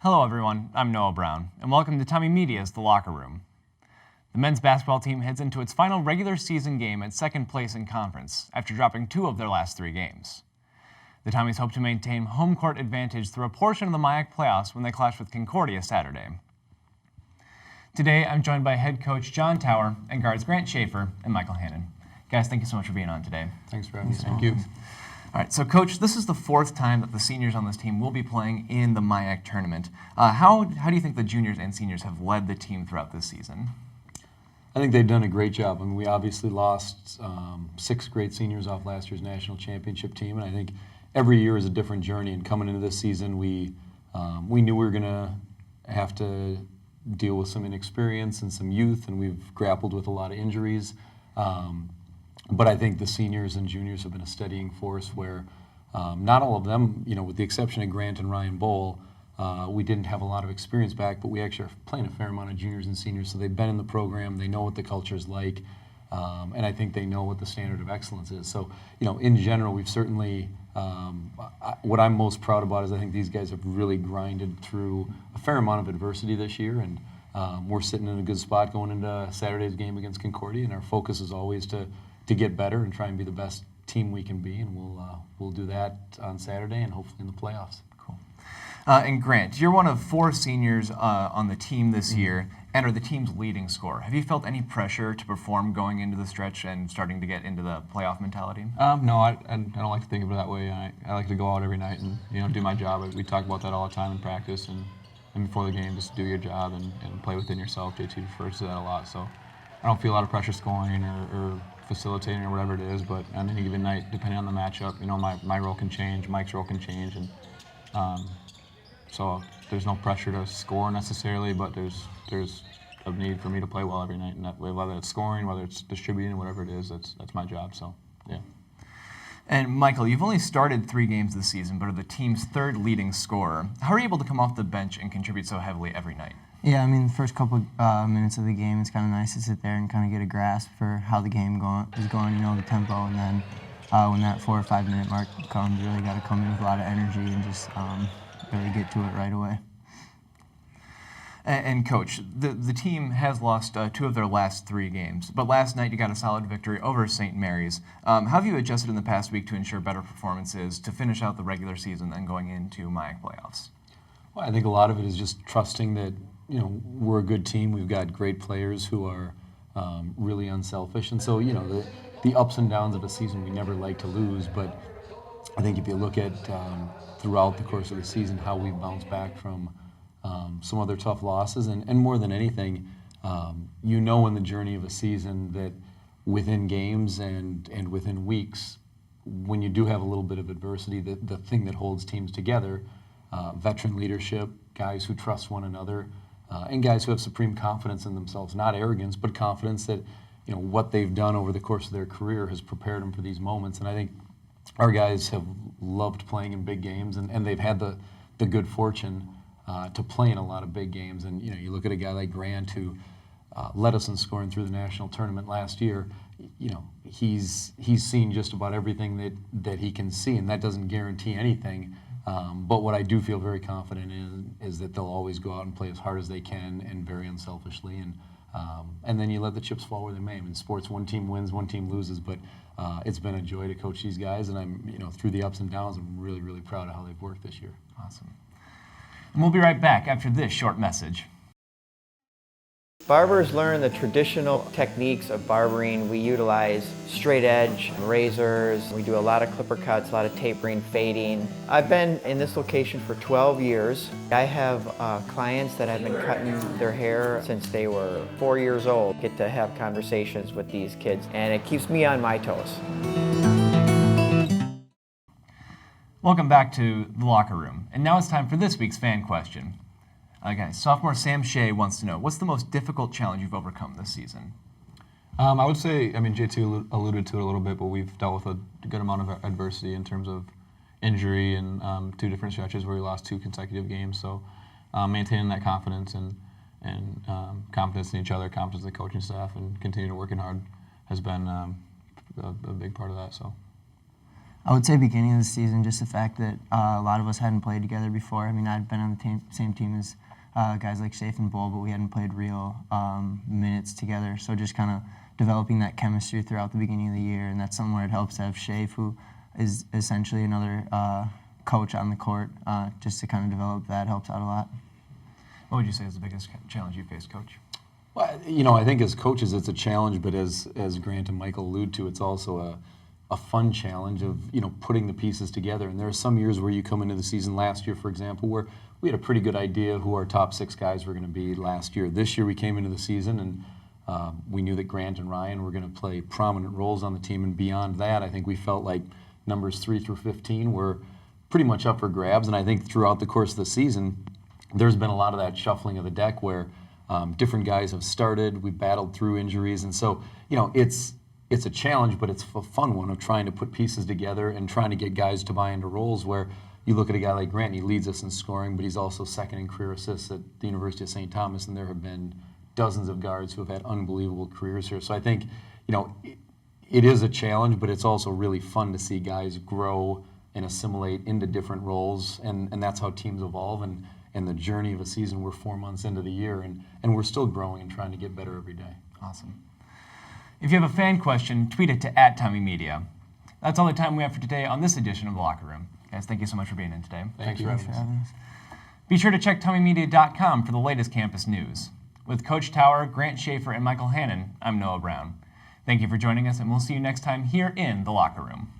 Hello everyone, I'm Noah Brown, and welcome to TommieMedia's The Locker Room. The men's basketball team heads into its final regular season game at second place in conference after dropping 2 of their last 3 games. The Tommies hope to maintain home court advantage through a portion of the MIAC playoffs when they clash with Concordia Saturday. Today, I'm joined by head coach John Tower and guards Grant Shaeffer and Michael Hannon. Guys, thank you so much for being on today. Thanks for having me. Thank you. All right, so Coach, this is the 4th time that the seniors on this team will be playing in the MIAC tournament. How do you think the juniors and seniors have led the team throughout this season? I think they've done a great job. I mean, we obviously lost 6 great seniors off last year's national championship team, and I think every year is a different journey. And coming into this season, we knew we were going to have to deal with some inexperience and some youth, and we've grappled with a lot of injuries. But I think the seniors and juniors have been a steadying force where not all of them, with the exception of Grant and Ryan Bowl, we didn't have a lot of experience back, but we actually are playing a fair amount of juniors and seniors, so they've been in the program, they know what the culture is like, and I think they know what the standard of excellence is. So, in general, we've certainly, what I'm most proud about is I think these guys have really grinded through a fair amount of adversity this year, and we're sitting in a good spot going into Saturday's game against Concordia, and our focus is always to get better and try and be the best team we can be, and we'll do that on Saturday and hopefully in the playoffs. Cool. And Grant, you're one of 4 seniors on the team this year and are the team's leading scorer. Have you felt any pressure to perform going into the stretch and starting to get into the playoff mentality? No, I don't like to think of it that way. I like to go out every night and do my job. We talk about that all the time in practice and before the game, just do your job and play within yourself. JT refers to that a lot, so I don't feel a lot of pressure scoring or facilitating or whatever it is, but on any given night, depending on the matchup, my role can change, Mike's role can change, and so there's no pressure to score necessarily, but there's a need for me to play well every night, and that way, whether it's scoring, whether it's distributing, whatever it is, that's my job. So yeah. And Michael, you've only started 3 games this season, but are the team's 3rd leading scorer. How are you able to come off the bench and contribute so heavily every night? Yeah, I mean, the first couple minutes of the game, it's kind of nice to sit there and kind of get a grasp for how the game is going, the tempo, and then when that 4 or 5 minute mark comes, you really got to come in with a lot of energy and just really get to it right away. And Coach, the team has lost 2 of their last 3 games, but last night you got a solid victory over St. Mary's. How have you adjusted in the past week to ensure better performances to finish out the regular season and going into MIAC playoffs? Well, I think a lot of it is just trusting that we're a good team. We've got great players who are really unselfish, and so the ups and downs of a season we never like to lose. But I think if you look at throughout the course of the season how we've bounced back from some other tough losses, and more than anything, in the journey of a season that within games and within weeks, when you do have a little bit of adversity, the thing that holds teams together, veteran leadership, guys who trust one another, and guys who have supreme confidence in themselves, not arrogance, but confidence that what they've done over the course of their career has prepared them for these moments. And I think our guys have loved playing in big games, and they've had the good fortune to play in a lot of big games. And you look at a guy like Grant who led us in scoring through the national tournament last year. He's seen just about everything that he can see, and that doesn't guarantee anything. But what I do feel very confident in is that they'll always go out and play as hard as they can and very unselfishly. And then you let the chips fall where they may. In sports, one team wins, one team loses, but it's been a joy to coach these guys, and I'm, through the ups and downs, I'm really, really proud of how they've worked this year. Awesome. And we'll be right back after this short message. Barbers learn the traditional techniques of barbering. We utilize straight edge razors. We do a lot of clipper cuts, a lot of tapering, fading. I've been in this location for 12 years. I have clients that have been cutting their hair since they were 4 years old. Get to have conversations with these kids, and it keeps me on my toes. Welcome back to The Locker Room. And now it's time for this week's fan question. Guys, sophomore Sam Shea wants to know, what's the most difficult challenge you've overcome this season? I would say, JT alluded to it a little bit, but we've dealt with a good amount of adversity in terms of injury and 2 different stretches where we lost 2 consecutive games. So maintaining that confidence and confidence in each other, confidence in the coaching staff, and continuing to working hard has been a big part of that. So. I would say beginning of the season, just the fact that a lot of us hadn't played together before. I mean, I'd been on the same team as guys like Shaeffer and Bull, but we hadn't played real minutes together. So just kind of developing that chemistry throughout the beginning of the year, and that's something where it helps to have Shaeffer, who is essentially another coach on the court, just to kind of develop that helps out a lot. What would you say is the biggest challenge you faced, Coach? Well, I think as coaches it's a challenge, but as Grant and Michael allude to, it's also a fun challenge of putting the pieces together. And there are some years where you come into the season, last year for example, where we had a pretty good idea who our top 6 guys were going to be last year. This year we came into the season and we knew that Grant and Ryan were going to play prominent roles on the team, and beyond that I think we felt like numbers 3 through 15 were pretty much up for grabs. And I think throughout the course of the season there's been a lot of that shuffling of the deck where different guys have started, we've battled through injuries, and so it's a challenge, but it's a fun one of trying to put pieces together and trying to get guys to buy into roles where you look at a guy like Grant, he leads us in scoring, but he's also second in career assists at the University of St. Thomas, and there have been dozens of guards who have had unbelievable careers here. So I think, it is a challenge, but it's also really fun to see guys grow and assimilate into different roles, and that's how teams evolve. And the journey of a season, we're 4 months into the year, and we're still growing and trying to get better every day. Awesome. If you have a fan question, tweet it to @TommieMedia. That's all the time we have for today on this edition of The Locker Room. Guys, thank you so much for being in today. Thanks for having us. Be sure to check TommieMedia.com for the latest campus news. With Coach Tower, Grant Shaeffer, and Michael Hannon, I'm Noah Brown. Thank you for joining us, and we'll see you next time here in The Locker Room.